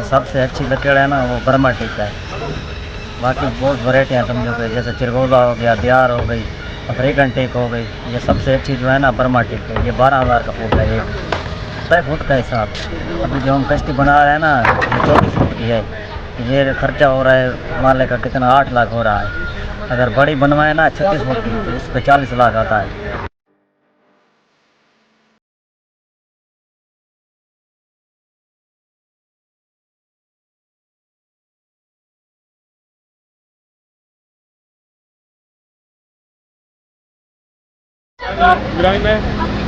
सबसे अच्छी लकड़ है ना वो बर्मा टीक है। बाकी बहुत वैरायटियाँ समझो कि जैसे चिरगोला हो गया, दियार हो गई, अफ्रीकन टीक हो गई। ये सबसे अच्छी जो है ना बर्मा टीक है। ये 12,000 का फूट है एक 6 फुट का हिसाब। अभी जो हम कश्ती बना रहे हैं ना ये 24 फुट की है। ये खर्चा हो रहा है माले का कितना 8 लाख हो रहा है। अगर बड़ी बनवाए ना 36 फुट की तो इस पर 40 लाख आता है। ग्रामीण में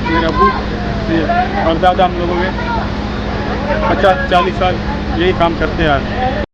मेरे अबू से और दादा हम लोगों के 50-40 साल यही काम करते आ रहे हैं।